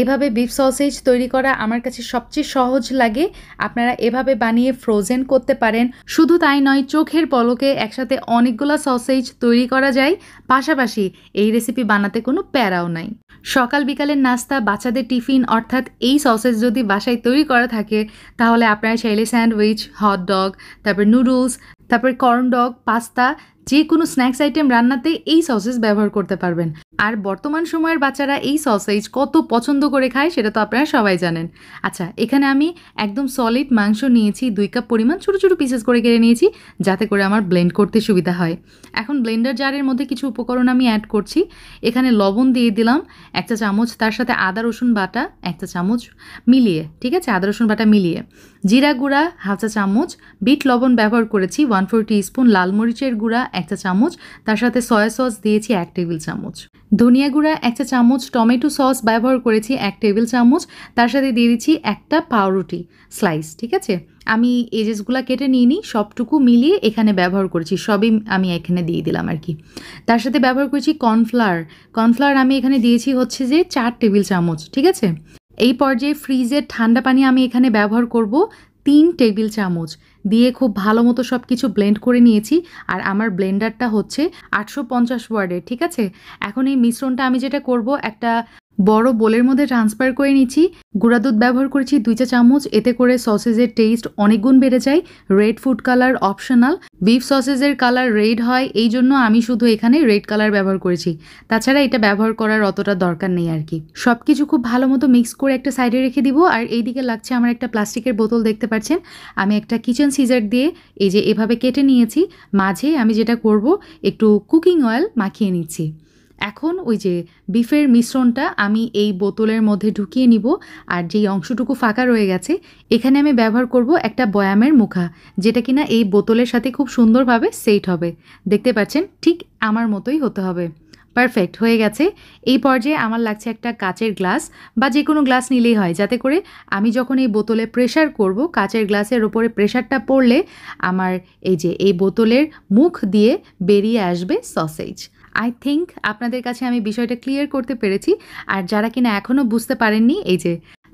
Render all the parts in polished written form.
এভাবে beef sausage তৈরি করা আমার কাছে সবচেয়ে সহজ লাগে। আপনারা এভাবে বানিয়ে ফ্রোজেন করতে পারেন। শুধু তাই নয়, চোখের পলকে একসাথে অনেকগুলা সসেজ তৈরি করা যায়। পাশাপাশি এই রেসিপি বানাতে কোনো প্যারাও নাই। সকাল বিকালের নাস্তা, বাচ্চাদের টিফিন অর্থাৎ এই সসেজ যদি বাসায় তৈরি করা থাকে তাহলে আপনারা চাইলে স্যান্ডউইচ, হট ডগ, তারপর নুডলস, তারপর কর্ন ডগ, পাস্তা, যে কোনো স্ন্যাক্স আইটেম রান্নাতে এই সসেজ ব্যবহার করতে পারবেন। আর বর্তমান সময়ের বাচ্চারা এই সসেজ কত পছন্দ করে খায় সেটা তো আপনারা সবাই জানেন। আচ্ছা, এখানে আমি একদম সলিড মাংস নিয়েছি, 2 কাপ পরিমাণ ছোটো ছোটো পিসেস করে কেটে নিয়েছি যাতে করে আমার ব্লেন্ড করতে সুবিধা হয়। এখন ব্লেন্ডার জারের মধ্যে কিছু উপকরণ আমি অ্যাড করছি। এখানে লবণ দিয়ে দিলাম 1 চা চামচ, তার সাথে আদা রসুন বাটা 1 চা চামচ মিলিয়ে, ঠিক আছে, আদা রসুন বাটা মিলিয়ে, জিরা গুঁড়া 1/2 চা চামচ, বিট লবণ ব্যবহার করেছি 1/4 টিস্পুন, লাল মরিচের গুঁড়া 1 চা চামচ, তার সাথে সয়া সস দিয়েছি 1 টেবিল চামচ, ধনিয়া গুঁড়া 1 চা চামচ, টমেটো সস ব্যবহার করেছি 1 টেবিল চামচ, তার সাথে দিয়ে দিচ্ছি একটা পাউরুটি স্লাইস, ঠিক আছে। আমি এজেসগুলো কেটে নিয়ে নিই, সবটুকু মিলিয়ে এখানে ব্যবহার করেছি, সবই আমি এখানে দিয়ে দিলাম আর কি। তার সাথে ব্যবহার করেছি কর্নফ্লাওয়ার আমি এখানে দিয়েছি হচ্ছে যে 4 টেবিল চামচ, ঠিক আছে। এই পর্যায়ে ফ্রিজের ঠান্ডা পানি আমি এখানে ব্যবহার করব 3 টেবিল চামচ, দিয়ে খুব ভালো মতো সব কিছু ব্লেন্ড করে নিয়েছি। আর আমার ব্লেন্ডারটা হচ্ছে 850 ওয়ার্ডের, ঠিক আছে। এখন এই মিশ্রণটা আমি যেটা করব, একটা বড় বোলের মধ্যে ট্রান্সফার করে নিচ্ছি। গুঁড়া দুধ ব্যবহার করেছি 2 চা চামচ, এতে করে সসেজের টেস্ট অনেক গুণ বেড়ে যায়। Red food colour optional, beef সসেজের কালার রেড হয়, এই জন্য আমি শুধু এখানে রেড কালার ব্যবহার করেছি। তাছাড়া এটা ব্যবহার করার অতটা দরকার নেই আর কি। সব কিছু খুব ভালো মতো মিক্স করে একটা সাইডে রেখে দিব। আর এইদিকে লাগছে আমার একটা প্লাস্টিকের বোতল, দেখতে পাচ্ছেন। আমি একটা কিচেন সিজার দিয়ে এই যে এভাবে কেটে নিয়েছি। মাঝে আমি যেটা করব, একটু কুকিং অয়েল মাখিয়ে নিচ্ছি। এখন ওই যে বিফের মিশ্রণটা আমি এই বোতলের মধ্যে ঢুকিয়ে নিব। আর যেই অংশটুকু ফাঁকা রয়ে গেছে এখানে আমি ব্যবহার করব একটা বয়ামের মুখা, যেটা কিনা এই বোতলের সাথে খুব সুন্দরভাবে সেট হবে। দেখতে পাচ্ছেন, ঠিক আমার মতোই হতে হবে। পারফেক্ট হয়ে গেছে। এই পর্যায়ে আমার লাগছে একটা কাচের গ্লাস বা যে কোনো গ্লাস নিলেই হয়, যাতে করে আমি যখন এই বোতলে প্রেশার করব, কাচের গ্লাসের ওপরে প্রেশারটা পড়লে আমার এই যে এই বোতলের মুখ দিয়ে বেরিয়ে আসবে সসেজ। আই থিঙ্ক আপনাদের কাছে আমি বিষয়টা ক্লিয়ার করতে পেরেছি। আর যারা কিনা এখনও বুঝতে পারেননি, এই যে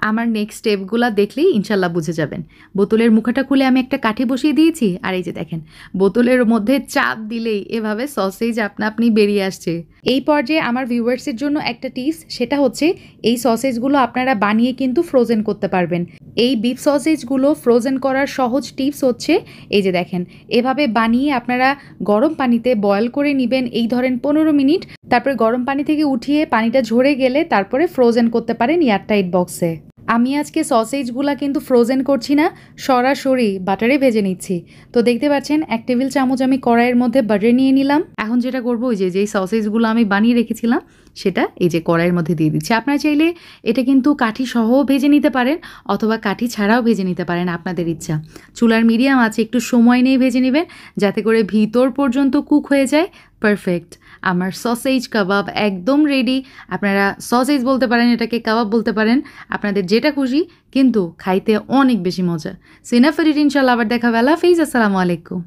আমার নেক্সট স্টেপগুলো দেখলেই ইনশাল্লাহ বুঝে যাবেন। বোতলের মুখাটা খুলে আমি একটা কাঠি বসিয়ে দিয়েছি, আর এই যে দেখেন বোতলের মধ্যে চাপ দিলেই এভাবে সসেজ আপনা আপনি বেরিয়ে আসছে। এই পর্যায়ে আমার ভিউয়ার্সের জন্য একটা টিপস, সেটা হচ্ছে এই সসেজগুলো আপনারা বানিয়ে কিন্তু ফ্রোজেন করতে পারবেন। এই বিফ সসেজগুলো ফ্রোজেন করার সহজ টিপস হচ্ছে এই যে দেখেন, এভাবে বানিয়ে আপনারা গরম পানিতে বয়েল করে নেবেন, এই ধরেন 15 মিনিট। তারপরে গরম পানি থেকে উঠিয়ে পানিটা ঝরে গেলে তারপরে ফ্রোজেন করতে পারেন এয়ারটাইট বক্সে। আমি আজকে সসেজগুলা কিন্তু ফ্রোজেন করছি না, সরাসরি বাটারে ভেজে নিচ্ছি। তো দেখতে পাচ্ছেন 1 টেবিল চামচ আমি কড়াইয়ের মধ্যে বাটার নিয়ে নিলাম। এখন যেটা করবো, ওই যে যেই সসেজগুলো আমি বানিয়ে রেখেছিলাম সেটা এই যে কড়াইয়ের মধ্যে দিয়ে দিচ্ছি। আপনারা চাইলে এটা কিন্তু কাঠি সহও ভেজে নিতে পারেন অথবা কাঠি ছাড়াও ভেজে নিতে পারেন, আপনাদের ইচ্ছা। চুলার মিডিয়াম আছে, একটু সময় নিয়ে ভেজে নেবেন যাতে করে ভিতর পর্যন্ত কুক হয়ে যায়। পারফেক্ট, আমার সসেজ কাবাব একদম রেডি। আপনারা সসেজ বলতে পারেন, এটাকে কাবাব বলতে পারেন, আপনাদের যেটা খুশি, কিন্তু খাইতে অনেক বেশি মজা। সিনাফেরিট, ইনশাল্লাহ আবার দেখা হবে। আল্লাহ হাফেজ, আসসালামু আলাইকুম।